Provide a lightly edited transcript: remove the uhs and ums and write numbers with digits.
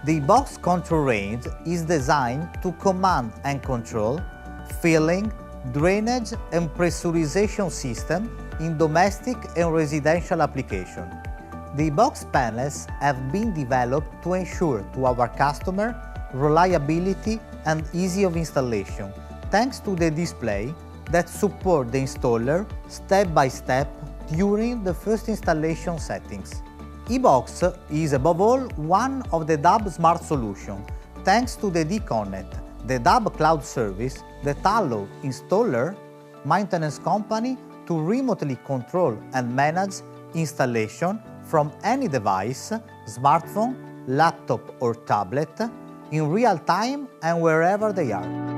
The EBox control range is designed to command and control filling, drainage and pressurization system in domestic and residential application. The EBox panels have been developed to ensure to our customer reliability and ease of installation, thanks to the display that support the installer step by step during the first installation settings. EBox is above all one of the DAB smart solutions, thanks to the D-Connect, the DAB cloud service that allows installer, maintenance company to remotely control and manage installation from any device, smartphone, laptop or tablet, in real time and wherever they are.